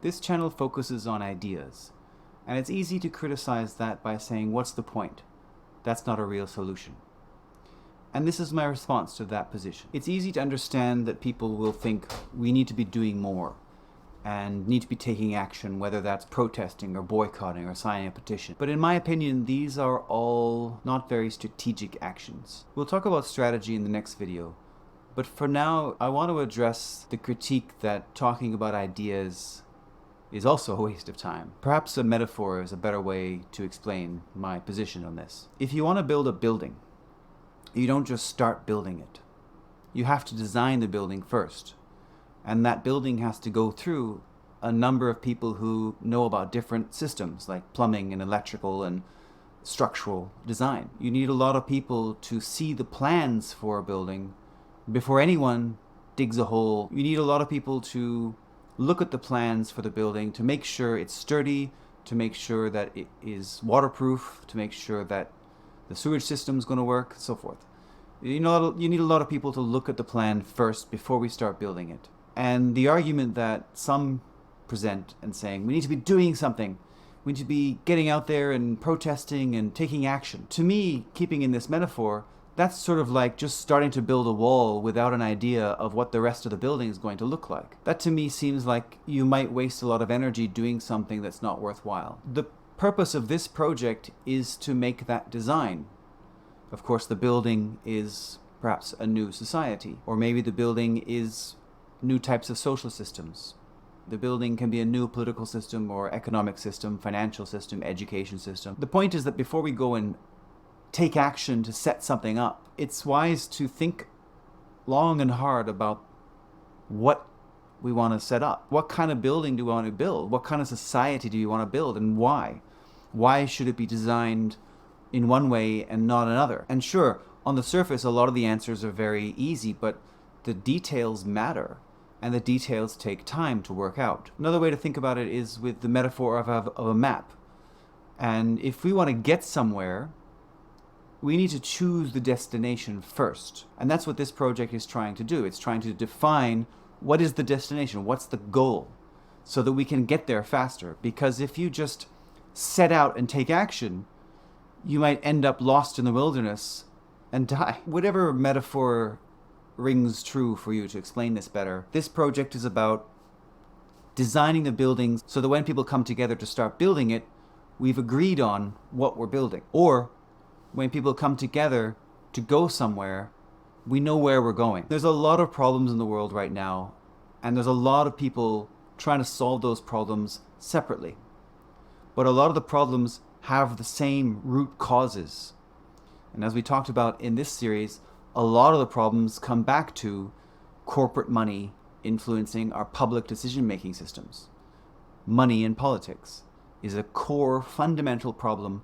This channel focuses on ideas, and it's easy to criticize that by saying, what's the point? That's not a real solution. And this is my response to that position. It's easy to understand that people will think we need to be doing more and need to be taking action, whether that's protesting or boycotting or signing a petition. But in my opinion, these are all not very strategic actions. We'll talk about strategy in the next video, but for now, I want to address the critique that talking about ideas is also a waste of time. Perhaps a metaphor is a better way to explain my position on this. If you want to build a building, you don't just start building it. You have to design the building first. And that building has to go through a number of people who know about different systems like plumbing and electrical and structural design. You need a lot of people to see the plans for a building before anyone digs a hole. You need a lot of people to look at the plans for the building to make sure it's sturdy, to make sure that it is waterproof, to make sure that the sewage system is going to work, so forth. You need a lot of people to look at the plan first before we start building it. And the argument that some present and saying, we need to be doing something, we need to be getting out there and protesting and taking action. To me, keeping in this metaphor, that's sort of like just starting to build a wall without an idea of what the rest of the building is going to look like. That to me seems like you might waste a lot of energy doing something that's not worthwhile. The purpose of this project is to make that design. Of course, the building is perhaps a new society, or maybe the building is new types of social systems. The building can be a new political system or economic system, financial system, education system. The point is that before we go and take action to set something up, it's wise to think long and hard about what we want to set up. What kind of building do we want to build? What kind of society do you want to build, and why? Why should it be designed in one way and not another? And sure, on the surface, a lot of the answers are very easy, but the details matter, and the details take time to work out. Another way to think about it is with the metaphor of a map. And if we want to get somewhere, we need to choose the destination first. And that's what this project is trying to do. It's trying to define what is the destination, what's the goal, so that we can get there faster. Because if you just set out and take action, you might end up lost in the wilderness and die. Whatever metaphor rings true for you to explain this better, this project is about designing the buildings so that when people come together to start building it, we've agreed on what we're building. Or when people come together to go somewhere, we know where we're going. There's a lot of problems in the world right now, and there's a lot of people trying to solve those problems separately. But a lot of the problems have the same root causes. And as we talked about in this series, a lot of the problems come back to corporate money influencing our public decision-making systems. Money in politics is a core fundamental problem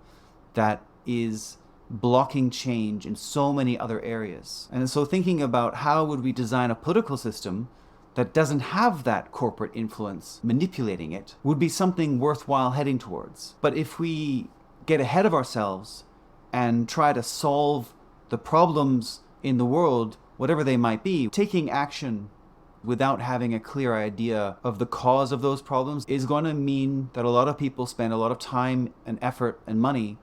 that is blocking change in so many other areas. And so thinking about how would we design a political system that doesn't have that corporate influence manipulating it would be something worthwhile heading towards. But if we get ahead of ourselves and try to solve the problems in the world, whatever they might be, taking action without having a clear idea of the cause of those problems is going to mean that a lot of people spend a lot of time and effort and money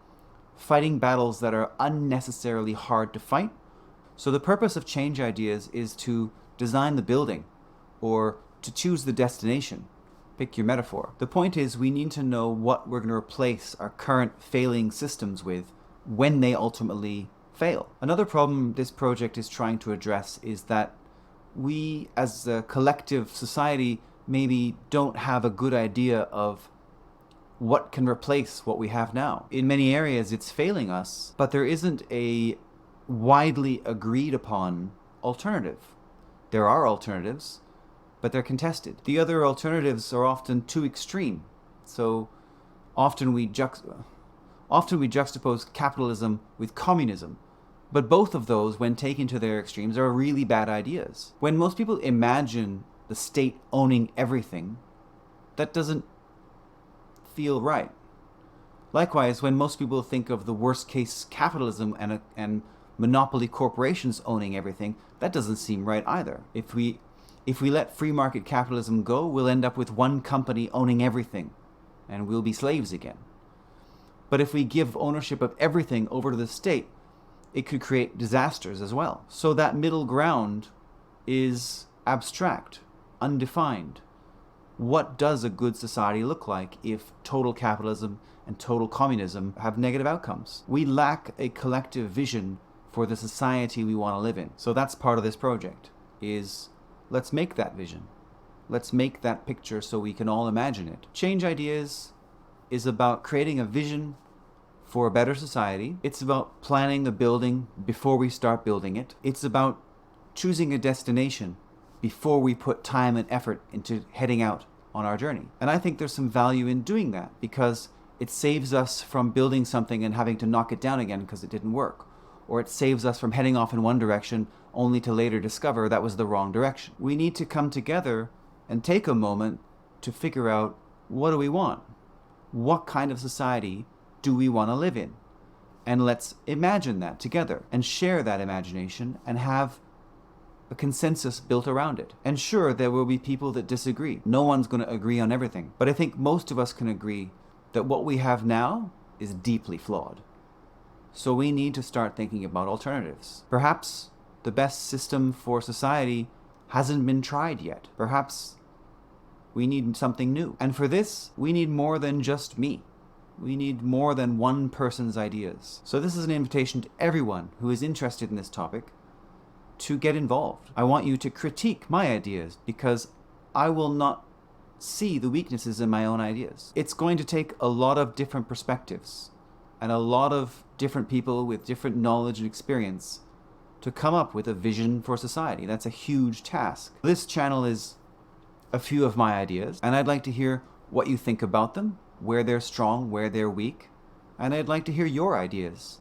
fighting battles that are unnecessarily hard to fight. So the purpose of change ideas is to design the building or to choose the destination. Pick your metaphor. The point is we need to know what we're going to replace our current failing systems with when they ultimately fail. Another problem this project is trying to address is that we as a collective society maybe don't have a good idea of what can replace what we have now. In many areas it's failing us, but there isn't a widely agreed upon alternative. There are alternatives, but they're contested. The other alternatives are often too extreme. So often we juxtapose capitalism with communism. But both of those, when taken to their extremes, are really bad ideas. When most people imagine the state owning everything, that doesn't feel right. Likewise, when most people think of the worst case capitalism and monopoly corporations owning everything, that doesn't seem right either. If we If we let free market capitalism go, we'll end up with one company owning everything, and we'll be slaves again. But if we give ownership of everything over to the state, it could create disasters as well. So that middle ground is abstract, undefined. What does a good society look like if total capitalism and total communism have negative outcomes? We lack a collective vision for the society we want to live in. So that's part of this project, is let's make that vision. Let's make that picture so we can all imagine it. Change Ideas is about creating a vision for a better society. It's about planning the building before we start building it. It's about choosing a destination before we put time and effort into heading out on our journey. And I think there's some value in doing that, because it saves us from building something and having to knock it down again because it didn't work. Or it saves us from heading off in one direction only to later discover that was the wrong direction. We need to come together and take a moment to figure out, what do we want? What kind of society do we want to live in? And let's imagine that together and share that imagination and have a consensus built around it. And sure, there will be people that disagree. No one's going to agree on everything. But I think most of us can agree that what we have now is deeply flawed. So we need to start thinking about alternatives. Perhaps the best system for society hasn't been tried yet. Perhaps we need something new. And for this, we need more than just me. We need more than one person's ideas. So this is an invitation to everyone who is interested in this topic to get involved. I want you to critique my ideas, because I will not see the weaknesses in my own ideas. It's going to take a lot of different perspectives and a lot of different people with different knowledge and experience to come up with a vision for society. That's a huge task. This channel is a few of my ideas, and I'd like to hear what you think about them, where they're strong, where they're weak, and I'd like to hear your ideas.